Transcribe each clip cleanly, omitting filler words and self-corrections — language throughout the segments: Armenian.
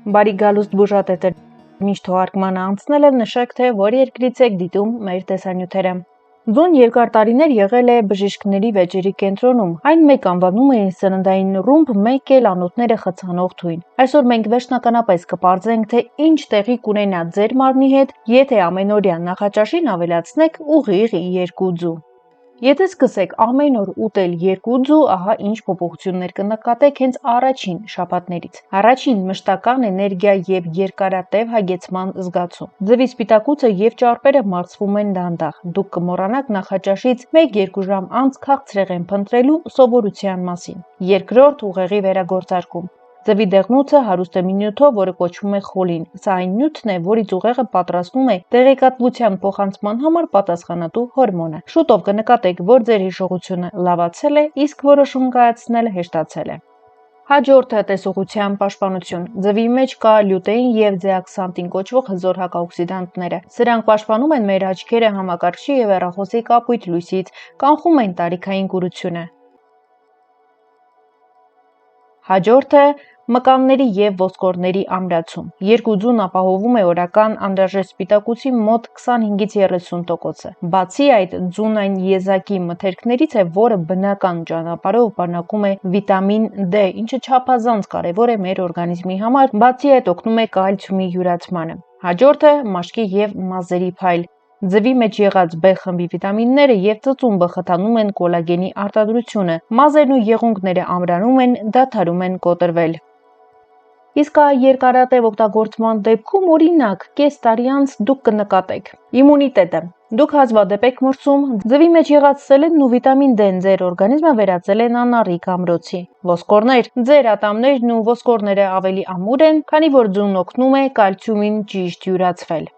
Բարի գալուստ բուժատետեր, միշտ թողարկմանը անցնել են նշեք, թե որ երկրից եք դիտում մեր տեսանյութերը։ Ձուն երկար տարիներ եղել է բժիշկների վեճերի կենտրոնում, այն մեկ անվանում էին սննդային ռումբ, մեկ էլ անոթները խցանող թույն։ Այսօր մենք վերջնականապես կպարզենք, թե ինչ տեղի կունենա ձեր մարմնի հետ, եթե ամենօրյա նախաճաշին ավելացնեք ուղիղ 2 ձու։ Եթե սկսեք ամեն օր ուտել 2 ձու, ահա ինչ փոփոխություններ կնկատեք հենց առաջին շաբաթներից։ Առաջին մշտական էներգիա եւ երկարատև հագեցման զգացում։ Ձվի սպիտակուցը եւ ճարպերը մարսվում են դանդաղ։ Դուք կմոռանաք նախաճաշից 1-2 ժամ անց քաղցրեղեն փնտրելու սովորության մասին։ Երկրորդ ուղեղի վերագործարկում։ Ձվի դեղնուցը հարուստ է մի նյութով, որը կոչվում է խոլին։ Սա այն նյութն է, որից ուղեղը պատրաստում է տեղեկատվության փոխանցման համար պատասխանատու հորմոնը։ Շուտով կնկատեք, որ ձեր հիշողությունը լավացել է, իսկ որոշում կայացնելը հեշտացել է։ Հաջորդը տեսողության պաշտպանություն։ Ձվի մեջ կա լյուտեին եւ զեաքսանտին կոչվող հզոր հակաօքսիդանտները։ Սրանք պաշտպանում են մեր աչքերը համակարգչի եւ հեռախոսի կապույտ լույսից, կանխում են տարիքային կուրությունը։ Հաջորդը մկանների եւ ոսկորների ամրացում։ 2 ձուն ապահովում է օրական անհրաժեշտ սպիտակուցի մոտ 25-30%-ը։ Բացի այդ, ձուն այն եզակի մթերքներից է, որը բնական ճանապարհով բանակում է վիտամին D, ինչը չափազանց կարևոր է մեր օրգանիզմի համար, բացի այդ օգնում է կալցիումի յուրացմանը։ Հաջորդը մաշկի եւ մազերի փայլ։ Ձվի մեջ եղած B խմբի վիտամինները եւ ծծումբը խթանում են կոլագենի արտադրությունը, մազերն ու եղունգները ամրանում են, դադարում են կոտրվել։ Իսկ երկարատև օգտագործման դեպքում, օրինակ, կես տարի անց դուք կնկատեք իմունիտետը։ Դուք հազվադեպ եք մրցում, ձվի մեջ եղած սելենն ու վիտամին D-ն ձեր օրգանիզմը վերածել են անառիկ ամրոցի։ Ոսկորներ։ Ձեր ատամներն ու ոսկորները ավելի ամուր են, քանի որ ձուն օգնում է կալցիումին ճիշտ յուրացվել։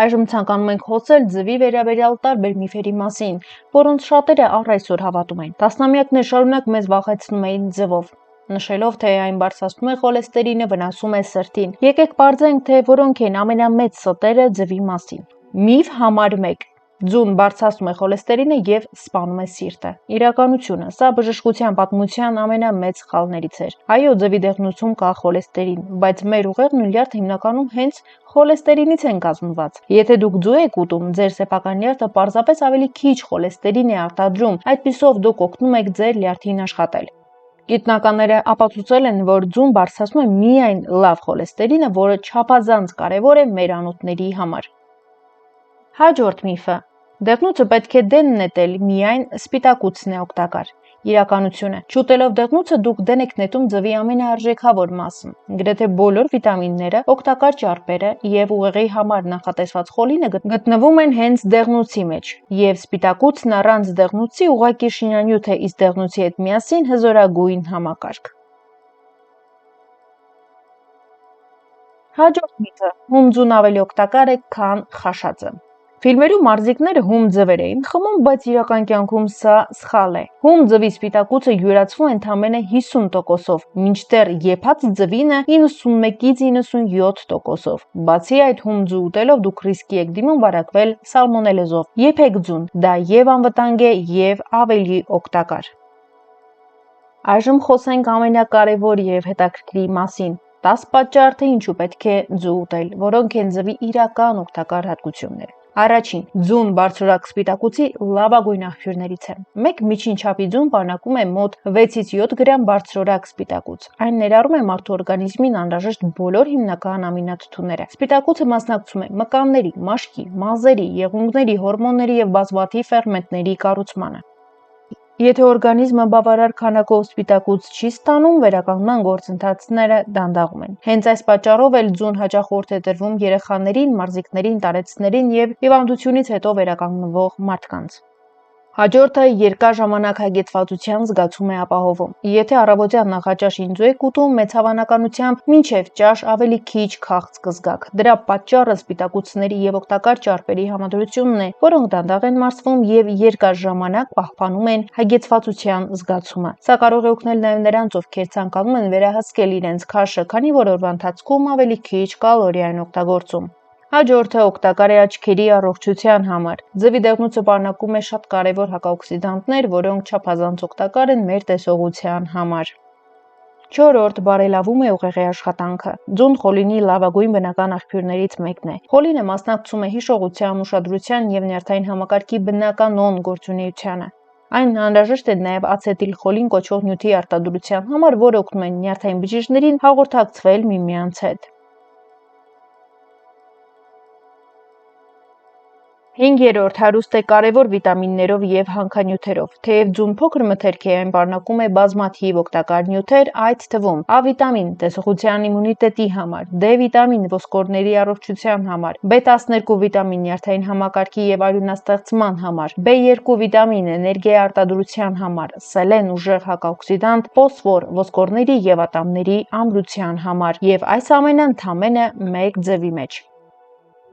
Այժմ ցանկանում ենք խոսել ձվի վերաբերյալ տարբեր միֆերի մասին, որոնց շատերը առ այսօր հավատում են։ Տասնամյակներ շարունակ մեզ վախեցնում էին ձվով, նշելով, թե այն բարձրացնում է խոլեստերինը, վնասում է սրտին։ Եկեք պարզենք, թե որոնք են ամենամեծ ստերը ձվի մասին։ Միֆ համար 1. Ձուն բարձրացնում է խոլեստերինը եւ սպանում է սիրտը։ Իրականությունը, սա բժշկության պատմության ամենամեծ սխալներից էր։ Այո, ձվի դեղնուցում կա խոլեստերին, բայց մեր ուղեղն ու լյարդը հիմնականում հենց խոլեստերինից են կազմված։ Եթե դուք ձու եք ուտում, ձեր սեփական լյարդը պարզապես ավելի քիչ խոլեստերին է արտադրում, այդպիսով դուք օգնում եք ձեր լյարդին աշխատել։ Գիտնականները ապացուցել են, որ ձուն բարձրացնում է միայն լավ խոլեստերինը, որը չափազանց կարևոր է մեր անոթների համար։ Հաջորդ միֆը. դեղնուցը պետք է դեն նետել, միայն սպիտակուցն է օգտակար։ Իրականությունը. չուտելով դեղնուցը դուք դեն եք նետում ձվի ամենաարժեքավոր մասը։ Գրեթե բոլոր վիտամինները, օգտակար ճարպերը եւ ուղեղի համար նախատեսված խոլինը գտնվում են հենց դեղնուցի մեջ, եւ սպիտակուցն առանց դեղնուցի ուղղակի շինանյութ է, իսկ դեղնուցի հետ միասին հզորագույն համակարգ։ Հաջորդ միֆը. հում ձուն ավելի օգտակար է, քան խաշածը։ Ֆիլմերում մարզիկները հում ձվեր էին խմում, բայց իրական կյանքում սա սխալ է։ Հում ձվի սպիտակուցը յուրացվում է ընդամենը 50%-ով, մինչդեռ եփած ձվինը 91-97%-ով։ Բացի այդ, հում ձու ուտելով դուք ռիսկի եք դիմում վարակվել սալմոնելեզով։ Եփեք ձուն, դա եւ անվտանգ է, եւ ավելի օգտակար։ Այժմ խոսենք ամենակարևոր եւ հետաքրքրի մասին։ 10 պատճառ, թե ինչու պետք է ձու ուտել, որոնք են ձվի իրական օգտակար հատկությունները։ Առաջին, ձուն բարձրորակ սպիտակուցի լավագույն աղբյուրներից է։ Մեկ միջին չափի ձուն բանակում է մոտ 6-7 գրամ բարձրորակ սպիտակուց։ Այն ներառում է մարդու օրգանիզմին անհրաժեշտ բոլոր հիմնական ամինաթթուները։ Սպիտակուցը մասնակցում է մկանների, մաշկի, մազերի, եղունգների, հորմոնների եւ բազմաթիվ ֆերմենտների կառուցմանը։ Եթե օրգանիզմը բավարար քանակով սպիտակուց չի ստանում, վերականգնման գործընթացները դանդաղում են։ Հենց այս պատճառով էլ ձուն հաճախ խորհուրդ է տրվում երեխաներին, մարզիկներին, տարեցներին եւ հիվանդությունից հետո վերականգնվող մարդկանց։ Հաջորդը երկար ժամանակ հագեցվածության զգացում է ապահովում։ Եթե առավոտյան նախաճաշին ձու եք ուտում, մեծ հավանականությամբ մինչև ճաշ ավելի քիչ քաղց կզգաք։ Դրա պատճառը սպիտակուցների եւ օգտակար ճարպերի համադրությունն է, որոնք դանդաղ են մարսվում եւ երկար ժամանակ պահպանում են հագեցվածության զգացումը։ Սա կարող է օգնել նաեւ նրանց, ովքեր ցանկանում են վերահսկել իրենց քաշը, քանի որ օրվա ընթացքում ավելի քիչ կալորիա են օգտագործում։ Հաջորդը օգտակար է աչքերի առողջության համար։ Ձվի դեղնուցը պարունակում է շատ կարևոր հակաօքսիդանտներ, որոնք չափազանց օգտակար են մեր տեսողության համար։ 4. Բարելավում է ուղեղի աշխատանքը։ Ձուն խոլինի լավագույն բնական աղբյուրներից մեկն է։ Խոլինը մասնակցում է հիշողության, ուշադրության և նյարդային համակարգի բնականոն գործունեությանը։ Այն անհրաժեշտ է նաև ացետիլխոլին կոչվող նյութի արտադրության համար, որը օգնում է նյարդային բջիջներին հաղորդակցվել միմյանց հետ։ 5. Հարուստ է կարևոր վիտամիններով և հանքանյութերով։ Թեև ձուն փոքր մթերք է, այն պարունակում է բազմաթիվ օգտակար նյութեր, այդ թվում A վիտամին տեսողության իմունիտետի համար, D վիտամին ոսկորների առողջության համար, B12 վիտամին նյարդային համակարգի և արյունաստեղծման համար, B2 վիտամին էներգիայի արտադրության համար, սելեն ուժեղ հակաօքսիդանտ, ֆոսֆոր ոսկորների և ատամների ամրության համար, և այս ամենը ընդամենը մեկ ձվի մեջ։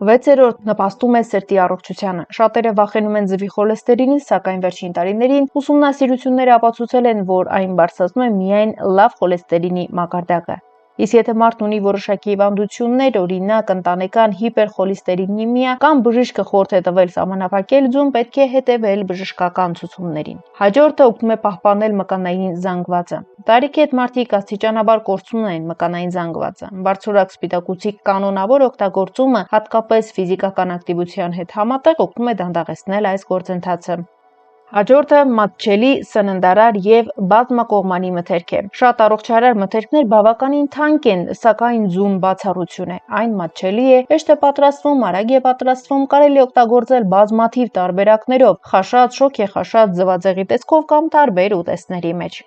6. Նպաստում է սրտի առողջությանը։ Շատերը վախենում են ձվի խոլեստերինից, սակայն վերջին տարիներին ուսումնասիրությունները ապացուցել են, որ այն բարձրացնում է միայն լավ խոլեստերինի մակարդակը։ Իսկ եթե մարդն ունի որոշակի հիվանդություններ, օրինակ ընտանեկան հիպերխոլեստերինեմիա կամ բժիշկը խորհուրդ է տվել սահմանափակել ձուն, պետք է հետևել բժշկական ցուցումներին։ Հաջորդը օգնում է պահպանել մկանային զանգվածը։ Տարիքի հետ մարդիկ աստիճանաբար կորցնում են մկանային զանգվածը։ Բարձրորակ սպիտակուցի կանոնավոր օգտագործումը, հատկապես ֆիզիկական ակտիվության հետ համատեղ, օգնում է դանդաղեցնել այս գործընթացը։ Հաջորդը մատչելի, սննդարար և բազմակողմանի մթերք է։ Շատ առողջարար մթերքներ բավականին թանկ են, սակայն ձուն բացառություն է։ Այն մատչելի է, հեշտ է պատրաստվում, արագ է պատրաստվում, կարելի է օգտագործել բազմաթիվ տարբերակներով՝ խաշած, շոգեխաշած, ձվածեղի տեսքով կամ տարբեր ուտեստների մեջ։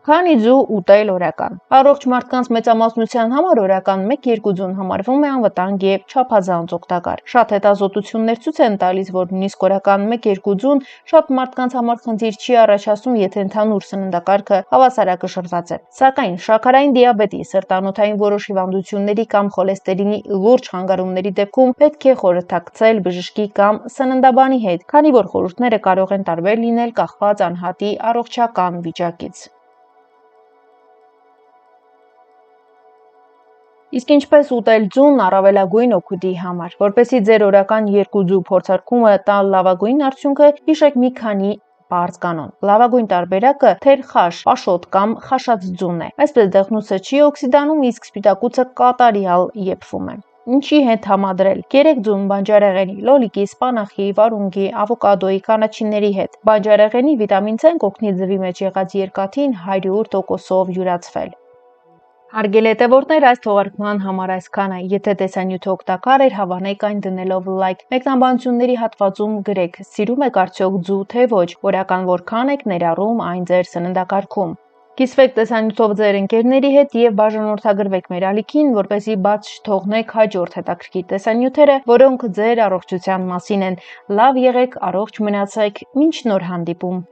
Քանի ձու ուտել օրական։ Առողջ մարդկանց մեծամասնության համար օրական 1-2 ձուն համարվում է անվտանգ և չափազանց օգտակար։ Շատ հետազոտություններ ցույց են տալիս, որ նույնիսկ օրական 1-2 ձուն շատ մարդկանց համար խնդիր չի առաջացնում, եթե ընդհանուր սննդակարգը հավասարակշռված է։ Սակայն շաքարային դիաբետի, սրտանոթային որոշ հիվանդությունների կամ խոլեստերինի լուրջ խանգարումների դեպքում պետք է խորհրդակցել բժշկի կամ սննդաբանի հետ, քանի որ խորհուրդները կարող են տարբեր լինել կախված անհատի առողջական վիճակից։ Իսկ ինչպես ուտել ձուն առավելագույն օգուտի համար։ Որպեսզի ձեր օրական 2 ձու փորձարկումը տա լավագույն արդյունքը, հիշեք մի քանի պարզ կանոն։ Լավագույն տարբերակը թերխաշ, պաշոտ կամ խաշած ձունն է։ Այսպես դեղնուցը չի օքսիդանում, իսկ սպիտակուցը կատարյալ եփվում է։ Ինչի հետ համադրել։ 3 ձուն բանջարեղենի, լոլիկի, սպանախի, վարունգի, ավոկադոյի, կանաչիների հետ։ Բանջարեղենի վիտամին C-ն կօգնի ձվի մեջ եղած երկաթին 100%-ով յուրացվել։ Հարգելի հետևորդներ, այս թողարկման համար այսքանը։ Եթե տեսանյութը օգտակար էր, հավանեք այն դնելով լայք։ Մեկնաբանությունների հատվածում գրեք՝ սիրում եք արդյոք ձու, թե ոչ, օրական որքան եք ներառում այն ձեր սննդակարգում։ Կիսվեք տեսանյութով ձեր ընկերների հետ և բաժանորդագրվեք մեր ալիքին, որպեսզի բաց չթողնեք հաջորդ հետաքրքիր տեսանյութերը, որոնք ձեր առողջության մասին են։ Լավ եղեք, առողջ մնացեք, մինչ նոր հանդիպում։